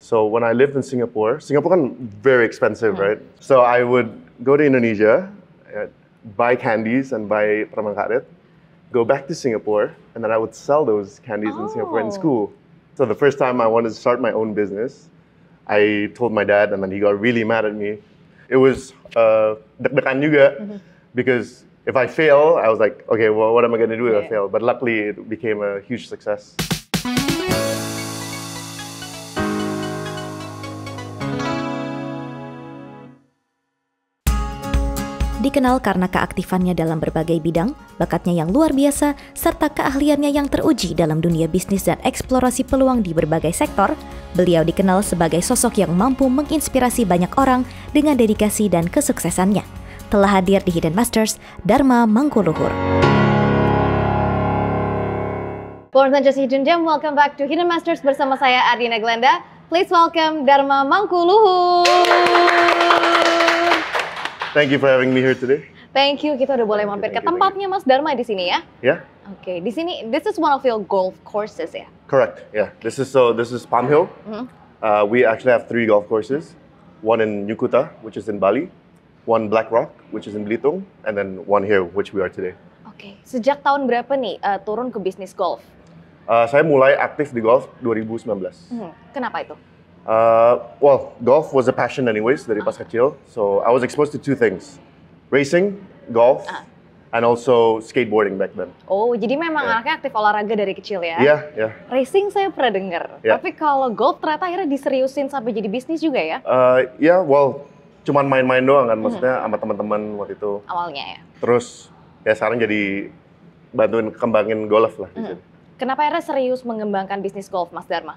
So when I lived in Singapore kan very expensive, right? So I would go to Indonesia, buy candies and buy permen karet, go back to Singapore, and then I would sell those candies in Singapore in school. So the first time I wanted to start my own business, I told my dad, and then he got really mad at me. It was deg-degan juga, because if I fail, I was like, okay, well, what am I going to do if I fail? But luckily, it became a huge success. Dikenal karena keaktifannya dalam berbagai bidang, bakatnya yang luar biasa, serta keahliannya yang teruji dalam dunia bisnis dan eksplorasi peluang di berbagai sektor, beliau dikenal sebagai sosok yang mampu menginspirasi banyak orang dengan dedikasi dan kesuksesannya. Telah hadir di Hidden Masters, Darma Mangkuluhur. Born and just Hidden Gem, welcome back to Hidden Masters bersama saya Ardina Glenda. Please welcome Darma Mangkuluhur. Thank you for having me here today. Thank you. Kita udah boleh mampir ke tempatnya Mas Darma di sini ya? Yeah. Oke, di sini this is one of your golf courses ya? Correct. Yeah. This is Palm Hill. We actually have 3 golf courses. One in Yukuta, which is in Bali. One Black Rock, which is in Belitung, and then one here, which we are today. Oke. Sejak tahun berapa nih turun ke bisnis golf? Saya mulai aktif di golf 2019. Kenapa itu? Well, golf was a passion anyways dari pas kecil. So I was exposed to 2 things. Racing, golf, and also skateboarding back then. Oh, jadi memang anaknya aktif olahraga dari kecil ya? Iya. Racing saya pernah dengar. Tapi kalau golf ternyata akhirnya diseriusin sampai jadi bisnis juga ya? Well, cuman main-main doang kan. Maksudnya sama teman-teman waktu itu. Awalnya ya? Terus, ya sekarang jadi bantuin kembangin golf lah. Kenapa akhirnya serius mengembangkan bisnis golf, Mas Darma?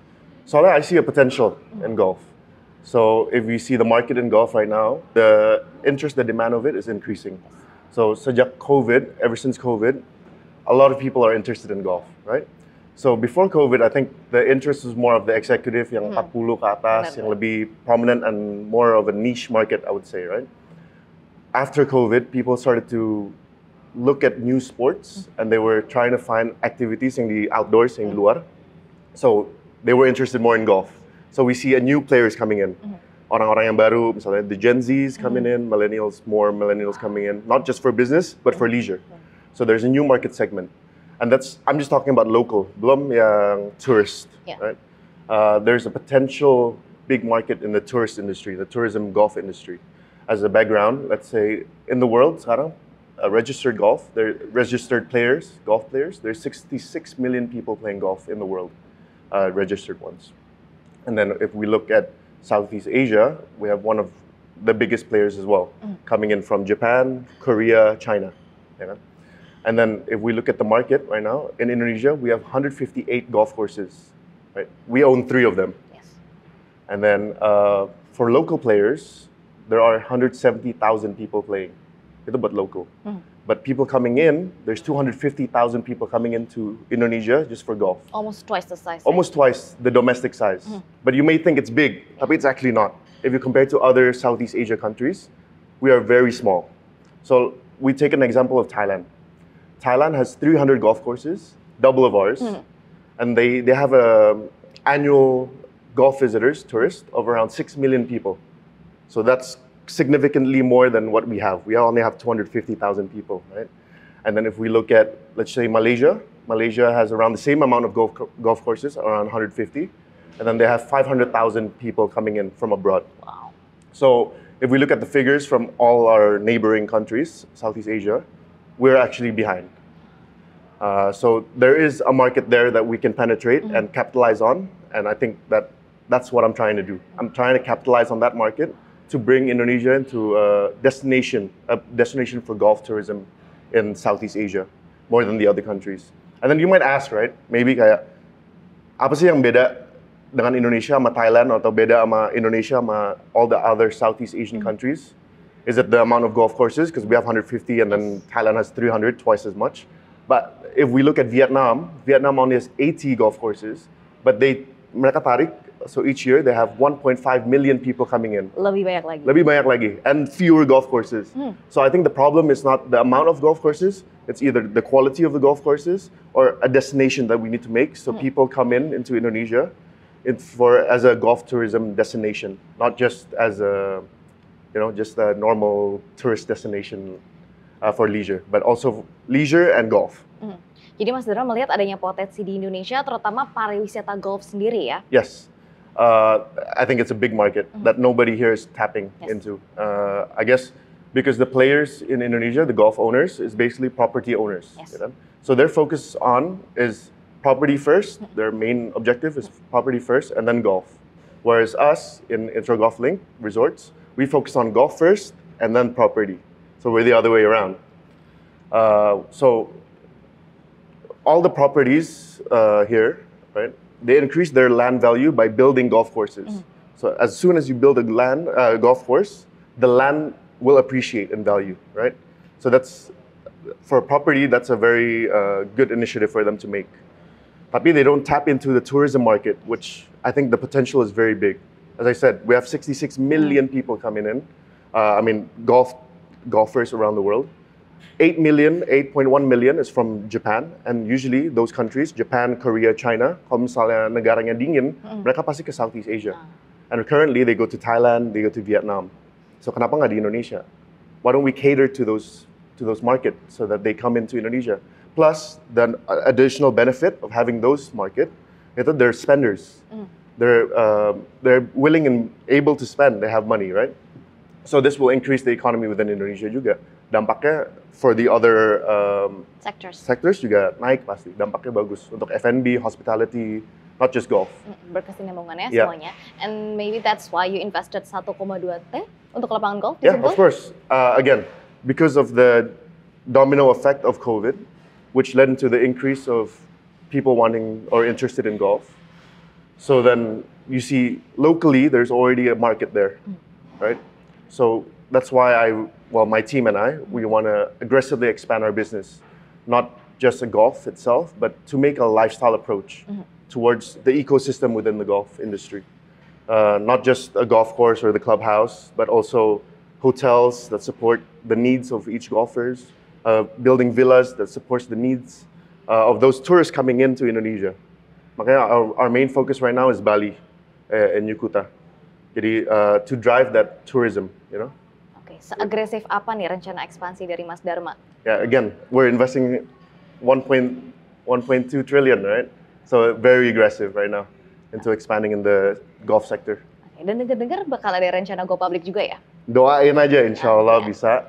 Soalnya I see a potential in golf. So if we see the market in golf right now, the interest, the demand of it is increasing. So sejak COVID, ever since COVID, a lot of people are interested in golf, right? So before COVID, I think the interest was more of the executive yang 40 ke atas, yang lebih prominent and more of a niche market, I would say, right? After COVID, people started to look at new sports and they were trying to find activities yang di outdoors, yang di luar. So they were interested more in golf. So we see a new players coming in. Orang-orang yang baru, misalnya the Gen Zs coming in, more millennials coming in, not just for business, but for leisure. So there's a new market segment. And I'm just talking about local, belum yang tourist, right? There's a potential big market in the tourist industry, the tourism golf industry. As a background, let's say in the world sekarang, registered golf, registered players, golf players, there's 66 million people playing golf in the world. Registered ones. And then if we look at Southeast Asia, we have one of the biggest players as well, coming in from Japan, Korea, China. Yeah. And then if we look at the market right now, in Indonesia, we have 158 golf courses. Right? We own 3 of them. Yes. And then for local players, there are 170,000 people playing. Itu buat local. But people coming in, there's 250,000 people coming into Indonesia just for golf. Almost twice the size. Almost twice the domestic size. But you may think it's big, but it's actually not. If you compare to other Southeast Asia countries, we are very small. So we take an example of Thailand. Thailand has 300 golf courses, double of ours. And they have annual golf visitors, tourists, of around 6 million people. So that's significantly more than what we have. We only have 250,000 people, right? And then if we look at, let's say Malaysia has around the same amount of golf courses, around 150, and then they have 500,000 people coming in from abroad. Wow. So if we look at the figures from all our neighboring countries, Southeast Asia, we're actually behind. So there is a market there that we can penetrate and capitalize on, and I think that's what I'm trying to do. I'm trying to capitalize on that market to bring Indonesia into a destination for golf tourism in Southeast Asia, more than the other countries. And then you might ask, right? Maybe kayak, apa sih yang beda dengan Indonesia sama Thailand, atau beda sama Indonesia sama all the other Southeast Asian countries? Is it the amount of golf courses? Because we have 150 and then Thailand has 300, twice as much. But if we look at Vietnam only has 80 golf courses, but mereka tarik. So each year they have 1.5 million people coming in. Lebih banyak lagi. And fewer golf courses. So I think the problem is not the amount of golf courses, it's either the quality of the golf courses or a destination that we need to make so people come into Indonesia as a golf tourism destination, not just as a just a normal tourist destination for leisure, but also leisure and golf. Jadi Mas Darma melihat adanya potensi di Indonesia, terutama pariwisata golf sendiri ya? Yes, I think it's a big market that nobody here is tapping into. I guess because the players in Indonesia, the golf owners, is basically property owners. You know? So their focus is property first. Their main objective is property first, and then golf. Whereas us in Intra Golf Link Resorts, we focus on golf first and then property. So we're the other way around. So all the properties here, right? They increase their land value by building golf courses. So as soon as you build a golf course, the land will appreciate in value, right? So that's for property. That's a very good initiative for them to make. Tapi they don't tap into the tourism market, which I think the potential is very big. As I said, we have 66 million people coming in. Golfers around the world. 8.1 million is from Japan, and usually those countries, Japan, Korea, China, kalau misalnya negaranya dingin, mereka pasti ke Southeast Asia. And currently they go to Thailand, they go to Vietnam. So kenapa nggak di Indonesia? Why don't we cater to those markets so that they come into Indonesia? Plus, the additional benefit of having those markets, they're spenders. They're willing and able to spend. They have money, right? So this will increase the economy within Indonesia juga. Dampaknya for the other sectors juga naik pasti. Dampaknya bagus untuk FnB, hospitality, not just golf. Berkesinambungan ya semuanya. And maybe that's why you invested 1,2 T untuk lapangan golf di Sentul? Yeah, of course. Again, because of the domino effect of COVID, which led into the increase of people wanting or interested in golf. So then you see locally there's already a market there, right? So that's why my team and we want to aggressively expand our business, not just a golf itself, but to make a lifestyle approach towards the ecosystem within the golf industry. Not just a golf course or the clubhouse, but also hotels that support the needs of each golfers, building villas that supports the needs of those tourists coming into Indonesia. Makanya our main focus right now is Bali and Yukuta. Jadi to drive that tourism, you know. Seagresif apa nih rencana ekspansi dari Mas Darma? Yeah, again, we're investing 1.2 trillion, right? So very aggressive right now into expanding in the golf sector. Dan dengar-dengar bakal ada rencana go public juga ya? Doain aja, insya Allah bisa.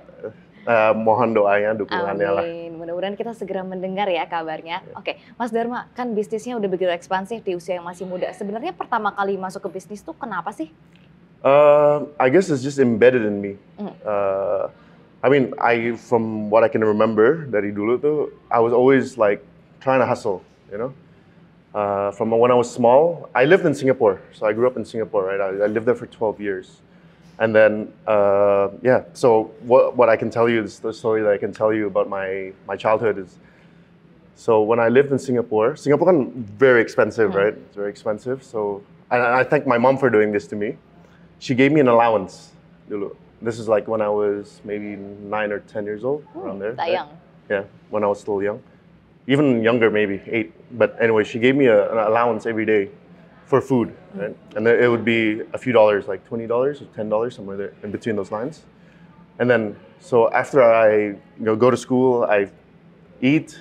Mohon doanya, dukungannya lah. Amin. Mudah-mudahan kita segera mendengar ya kabarnya. Oke, Mas Darma, kan bisnisnya udah begitu ekspansif di usia yang masih muda. Sebenarnya pertama kali masuk ke bisnis tuh kenapa sih? I guess it's just embedded in me. From what I can remember dari dulu tuh, I was always like trying to hustle, you know. From when I was small, I lived in Singapore, so I grew up in Singapore, right? I lived there for 12 years. And then, so what I can tell you, the story that I can tell you about my childhood is, so when I lived in Singapore kan very expensive, right? It's very expensive. So, and I thank my mom for doing this to me. She gave me an allowance dulu. This is like when I was maybe 9 or 10 years old, around there. Right? Young. Yeah, when I was still young. Even younger, maybe 8. But anyway, she gave me an allowance every day for food, right? And then it would be a few dollars, like $20 or $10, somewhere there in between those lines. And then, so after I go to school, I eat.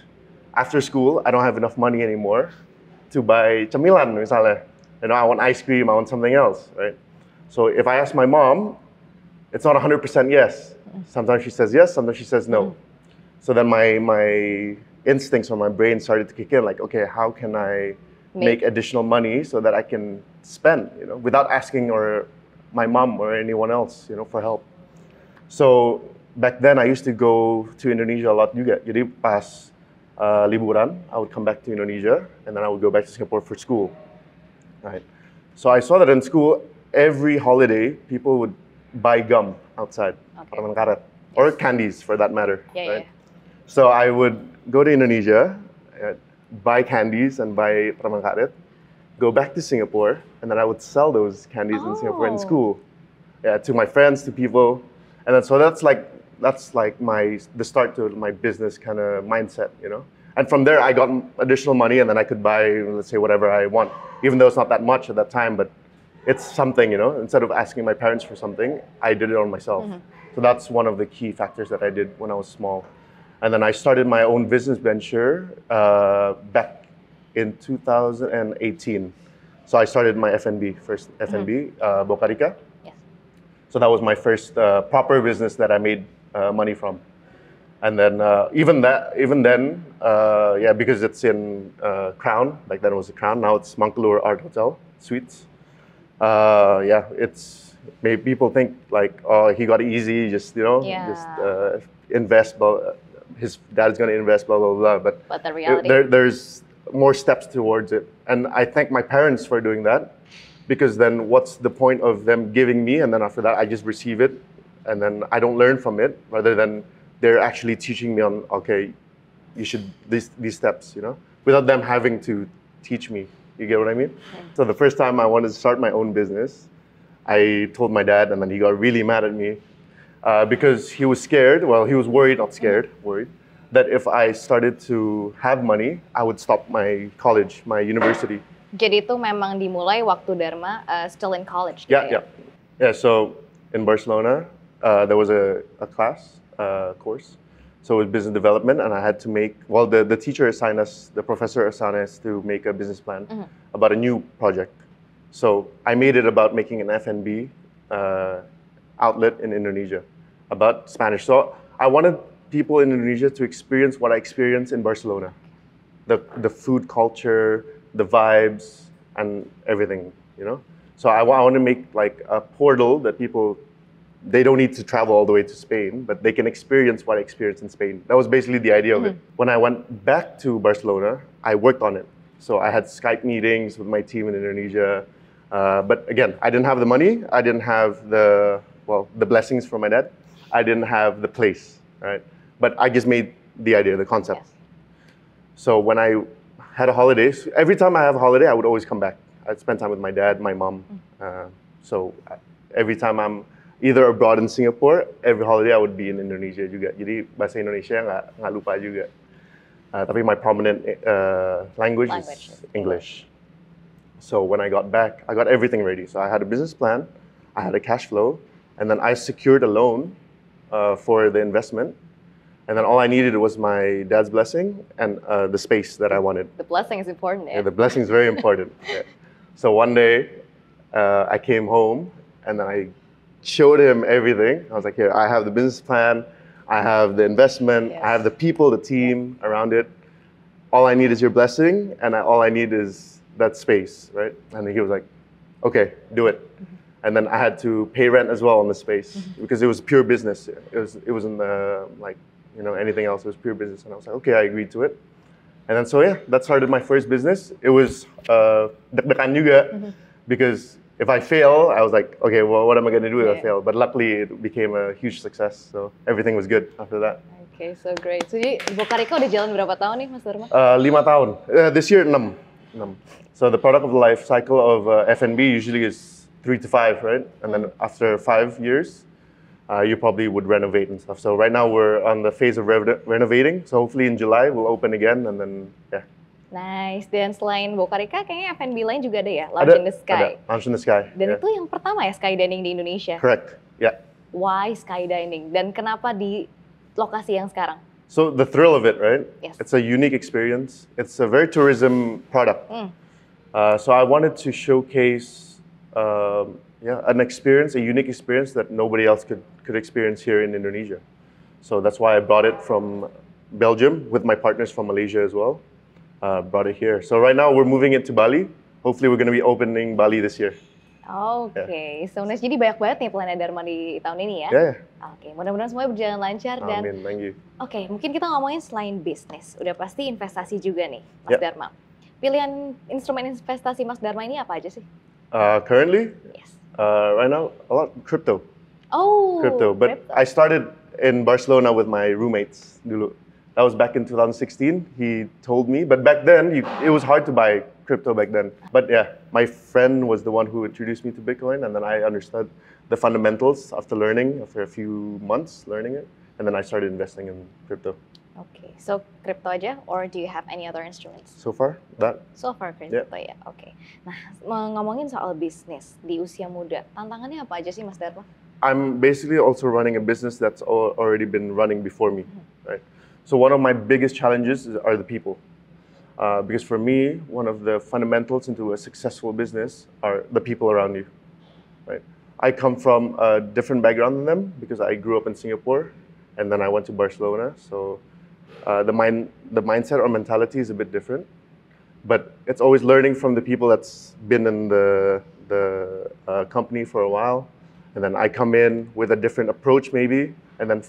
After school, I don't have enough money anymore to buy camilan, misalnya. You know, I want ice cream, I want something else, right? So if I ask my mom, it's not 100% yes. Sometimes she says yes, sometimes she says no. So then my instincts or my brain started to kick in, like, okay, how can I make additional money so that I can spend, you know, without asking my mom or anyone else, you know, for help. So back then I used to go to Indonesia a lot juga. Jadi pas liburan, I would come back to Indonesia and then I would go back to Singapore for school, right? So I saw that in school, every holiday, people would buy gum outside, permen karet, or candies for that matter, right? Yeah. So I would go to Indonesia, buy candies and buy permen karet, go back to Singapore, and then I would sell those candies in Singapore in school, to my friends, to people, and then so that's like the start to my business kind of mindset, you know. And from there, I got additional money, and then I could buy, let's say, whatever I want. even though it's not that much at that time, but it's something, instead of asking my parents for something, I did it on myself. So that's one of the key factors that I did when I was small. And then I started my own business venture back in 2018. So I started my FnB, first FnB, Boca Rica. Yes. So that was my first proper business that I made money from. And then even then, because it's in Crown, back then it was a Crown, now it's Mangkuluhur Art Hotel Suites. It's maybe people think like, oh, he got it easy, just invest, but his dad's going to invest, blah blah blah. But the reality, there's more steps towards it, and I thank my parents for doing that, because then what's the point of them giving me, and then after that I just receive it, and then I don't learn from it, rather than they're actually teaching me on, okay, you should these steps, without them having to teach me. You get what I mean? So the first time I wanted to start my own business, I told my dad, and then he got really mad at me because he was scared. Well, he was worried, not scared, worried that if I started to have money, I would stop my college, my university. Jadi itu memang dimulai waktu Darma still in college. Yeah. So in Barcelona, there was a class, course. So it was business development, and I had to make, the teacher assigned us, the professor assigned us to make a business plan about a new project. So I made it about making an FnB outlet in Indonesia, about Spanish. So I wanted people in Indonesia to experience what I experienced in Barcelona. The food culture, the vibes, and everything, So I want to make like a portal that people, they don't need to travel all the way to Spain, but they can experience what I experienced in Spain. That was basically the idea of it. When I went back to Barcelona, I worked on it. So I had Skype meetings with my team in Indonesia. But again, I didn't have the money. I didn't have the blessings from my dad. I didn't have the place, right? But I just made the idea, the concept. Yes. So when I had a holiday, every time I have a holiday, I would always come back. I'd spend time with my dad, my mom. So every time I'm either abroad in Singapore, every holiday I would be in Indonesia juga. Jadi bahasa Indonesia nggak lupa juga. Tapi my prominent language is English. So when I got back, I got everything ready. So I had a business plan, I had a cash flow, and then I secured a loan for the investment. And then all I needed was my dad's blessing and the space that I wanted. The blessing is important. Yeah, the blessing is very important. Yeah. So one day, I came home and then I showed him everything. I was like, here, I have the business plan, I have the investment, I have the people, the team around it. All I need is your blessing, and all I need is that space, right? And he was like, okay, do it. And then I had to pay rent as well on the space because it was pure business. It wasn't like, anything else. It was pure business. And I was like, okay, I agreed to it. And then so that started my first business. It was deg-degan juga because if I fail, I was like, okay, well, what am I going to do if I fail? But luckily, it became a huge success. So everything was good after that. Okay, so great. So jadi Boca Rica udah jalan berapa tahun nih, Mas Darma? 5 tahun. This year, 6. So the product of the life cycle of FnB usually is 3 to 5, right? And then after 5 years, you probably would renovate and stuff. So right now we're on the phase of renovating. So hopefully in July we'll open again, and then Nice. Dan selain Boca Rica, kayaknya FnB lain juga ada ya, Lounge in the Sky. Ada, Lounge in the Sky. Dan itu yang pertama ya skydining di Indonesia. Correct. Yeah. Why skydining? Dan kenapa di lokasi yang sekarang? So the thrill of it, right? Yes. It's a unique experience. It's a very tourism product. So I wanted to showcase, an experience, a unique experience that nobody else could experience here in Indonesia. So that's why I brought it from Belgium with my partners from Malaysia as well. Brought it here. So right now we're moving it to Bali. Hopefully we're going to be opening Bali this year. Oke, so nice. Jadi banyak banget nih plannya Darma di tahun ini ya? Yeah. Oke, mudah-mudahan semuanya berjalan lancar. Amin, thank you. Oke, mungkin kita ngomongin selain bisnis, udah pasti investasi juga nih, Mas Darma. Pilihan instrumen investasi Mas Darma ini apa aja sih? Currently? Yes. Right now, a lot crypto. Oh, crypto. But I started in Barcelona with my roommates dulu. That was back in 2016. He told me, but back then it was hard to buy crypto back then. But yeah, my friend was the one who introduced me to Bitcoin, and then I understood the fundamentals after a few months learning it, and then I started investing in crypto. Oke, so crypto aja, or do you have any other instruments? So far, that. So far crypto ya, oke. Nah, ngomongin soal bisnis di usia muda, tantangannya apa aja sih Mas Darma? I'm basically also running a business that's already been running before me, right? So one of my biggest challenges are the people. Because for me, one of the fundamentals into a successful business are the people around you, right? I come from a different background than them because I grew up in Singapore and then I went to Barcelona. So the mindset or mentality is a bit different, but it's always learning from the people that's been in the company for a while. And then I come in with a different approach maybe, and then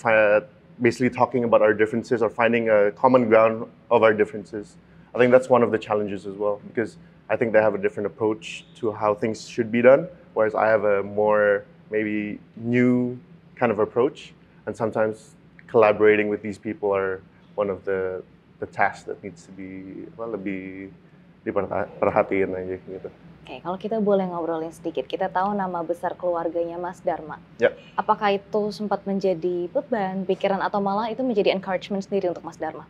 basically talking about our differences or finding a common ground of our differences. I think that's one of the challenges as well, because I think they have a different approach to how things should be done, whereas I have a more maybe new kind of approach. And sometimes collaborating with these people are one of the tasks that needs to be lebih diperhatiin aja gitu. Oke, kalau kita boleh ngobrolin sedikit, kita tahu nama besar keluarganya Mas Darma. Ya. Apakah itu sempat menjadi beban, pikiran, atau malah itu menjadi encouragement sendiri untuk Mas Darma?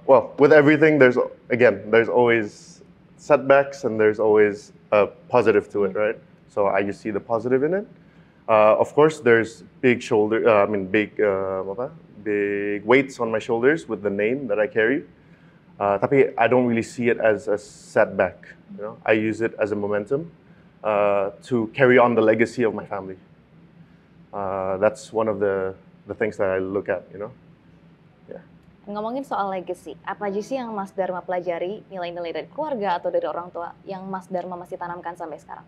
Well, with everything, there's always setbacks and there's always a positive to it, right? So I just see the positive in it. Of course, there's big weights on my shoulders with the name that I carry. Tapi I don't really see it as a setback. You know, I use it as a momentum to carry on the legacy of my family. That's one of the things that I look at. You know. Yeah. Ngomongin soal legacy, apa aja sih yang Mas Darma pelajari, nilai-nilai dari keluarga atau dari orang tua yang Mas Darma masih tanamkan sampai sekarang?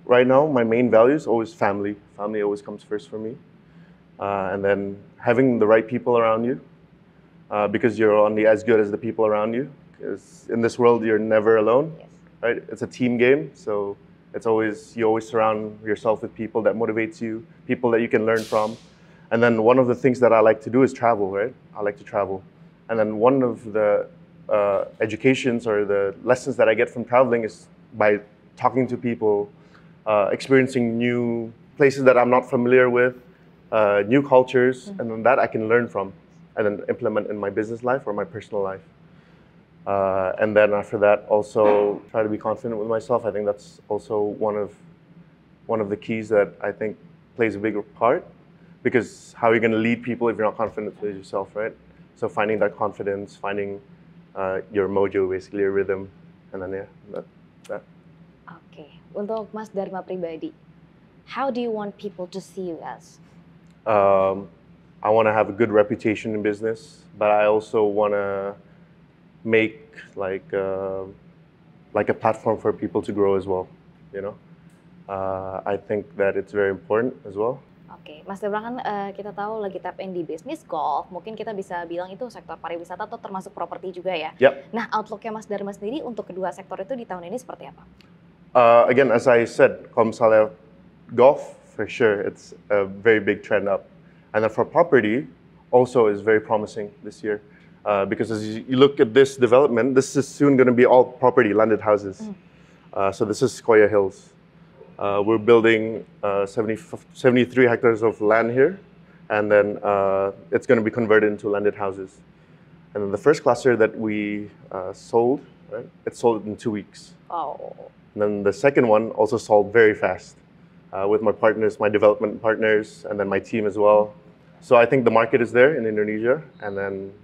Right now, my main value is always family. Family always comes first for me. And then having the right people around you, because you're only as good as the people around you. Because in this world, you're never alone, Yes. right? It's a team game, so you always surround yourself with people that motivates you, people that you can learn from. And then one of the things that I like to do is travel, right? I like to travel. And then one of the educations or the lessons that I get from traveling is by talking to people, experiencing new places that I'm not familiar with, new cultures, and then that I can learn from and then implement in my business life or my personal life. And then after that, also try to be confident with myself. I think that's also one of the keys that I think plays a bigger part. Because how are you going to lead people if you're not confident with yourself, right? So finding that confidence, finding your mojo, basically your rhythm, and then that. Oke, untuk Mas Darma pribadi, how do you want people to see you as? I want to have a good reputation in business, but I also want to make like a platform for people to grow as well. You know, I think that it's very important as well. Oke, Mas Darma kan kita tahu lagi tap in di bisnis golf, mungkin kita bisa bilang itu sektor pariwisata atau termasuk properti juga ya. Yep. Nah, outlooknya Mas Darma sendiri untuk kedua sektor itu di tahun ini seperti apa? Again, as I said, kalau misalnya golf, for sure, it's a very big trend up. And then for property, also is very promising this year. Because as you look at this development, this is soon going to be all property, landed houses. So this is Sequoia Hills. We're building 73 hectares of land here, and then it's going to be converted into landed houses. And then the first cluster that we sold, right, it sold in 2 weeks. Oh. And then the second one also sold very fast with my partners, my development partners, and then my team as well. So I think the market is there in Indonesia, and then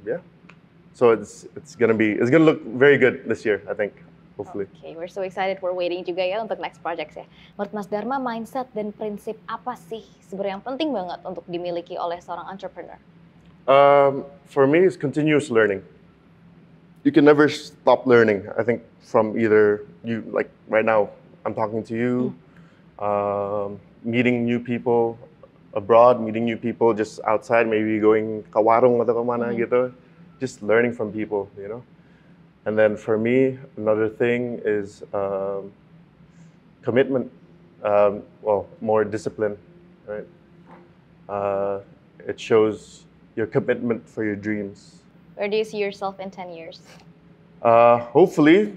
so it's gonna look very good this year, I think. Hopefully. Oke, we're so excited, we're waiting juga ya untuk next projects ya. Menurut Mas Darma, mindset dan prinsip apa sih sebenarnya yang penting banget untuk dimiliki oleh seorang entrepreneur? For me, it's continuous learning. You can never stop learning. I think from either you, like right now, I'm talking to you, meeting new people abroad, meeting new people just outside, maybe going ke warung atau kemana gitu, just learning from people, you know. And then for me, another thing is commitment, more discipline, right? It shows your commitment for your dreams. Where do you see yourself in 10 years? Hopefully,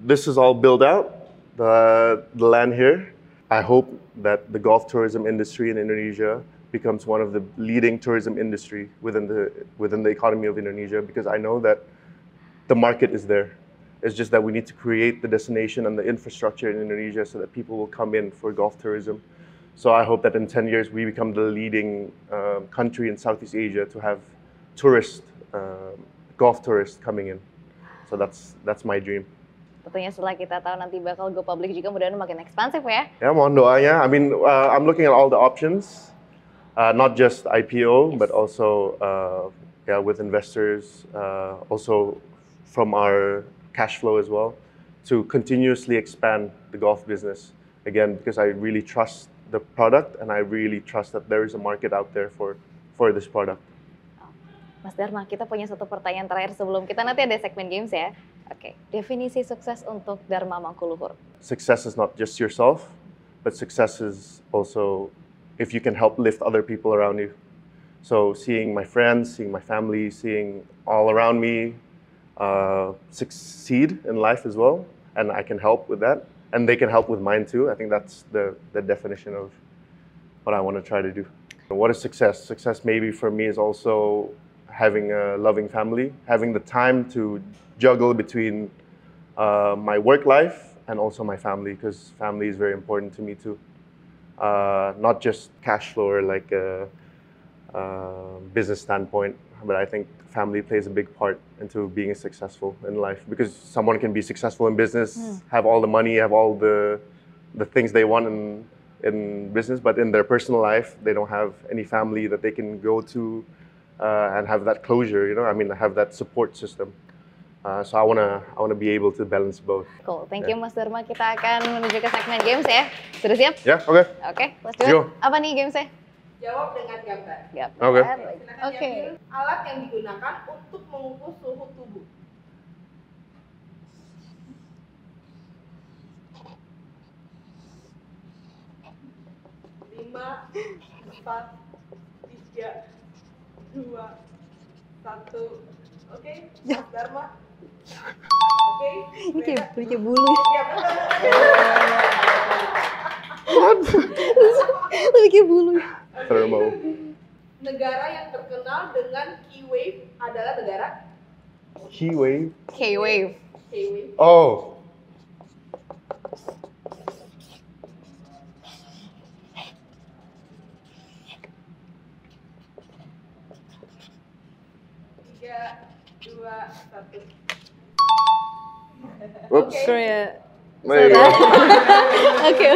this is all built out, the land here. I hope that the golf tourism industry in Indonesia becomes one of the leading tourism industry within the economy of Indonesia, because I know that the market is there. It's just that we need to create the destination and the infrastructure in Indonesia so that people will come in for golf tourism. So I hope that in 10 years we become the leading country in Southeast Asia to have golf tourists coming in. So that's my dream. Tentunya setelah kita tahu nanti bakal go public juga, mudah-mudahan makin ekspansif ya. Ya, mohon doanya. I mean, I'm looking at all the options, not just IPO, but also with investors, also from our cash flow as well, to continuously expand the golf business. Again, because I really trust the product and I really trust that there is a market out there for this product. Mas Darma, kita punya satu pertanyaan terakhir sebelum kita nanti ada segmen games ya. Oke, definisi sukses untuk Darma Mangkuluhur. Success is not just yourself, but success is also if you can help lift other people around you. So seeing my friends, seeing my family, seeing all around me succeed in life as well, and I can help with that, and they can help with mine too. I think that's the definition of what I want to try to do. What is success? Success maybe for me is also having a loving family, having the time to juggle between my work life and also my family, because family is very important to me too. Not just cash flow or like a business standpoint, but I think family plays a big part into being successful in life, because someone can be successful in business, have all the money, have all the things they want in business, but in their personal life, they don't have any family that they can go to and have that closure, you know, I mean, have that support system. So I wanna be able to balance both. Cool, thank you Mas Darma. Kita akan menuju ke segmen games ya. Sudah siap? Ya, oke. Oke, let's do it. Apa nih gamesnya? Jawab dengan gambar. Oke. Silakan diambil alat yang digunakan untuk mengukur suhu tubuh. Lima, 4, 3, 2, 1. Oke, Mas Darma. Oke. Ini kayak bulu. Lebih kayak bulu. Thermal. Negara yang terkenal dengan key wave adalah negara? Key wave. K-wave. Key wave. Oh. Tiga, 2, 1. Whoops. Korea. Wait. Oke.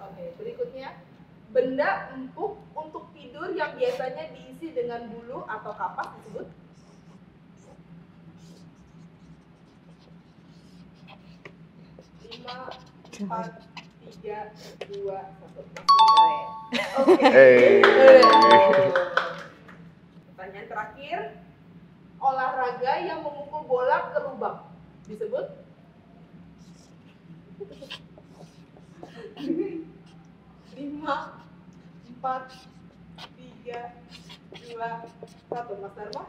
Oke, berikutnya. Benda empuk untuk tidur yang biasanya diisi dengan bulu atau kapas disebut? Lima, 4, 3, 2, 1. Oke. Pertanyaan terakhir. Olahraga yang memukul bola ke lubang disebut? 5, 4, 3, 2, 1. Mas Darma?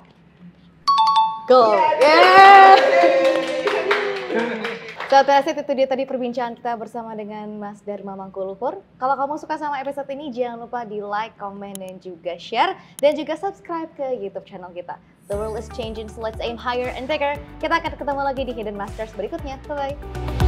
Go! Yeah. Sahabat Aset, itu dia tadi perbincangan kita bersama dengan Mas Darma Mangkuluhur. Kalau kamu suka sama episode ini, jangan lupa di like, komen, dan juga share. Dan juga subscribe ke YouTube channel kita. The world is changing, so let's aim higher and bigger. Kita akan ketemu lagi di Hidden Masters berikutnya. Bye-bye.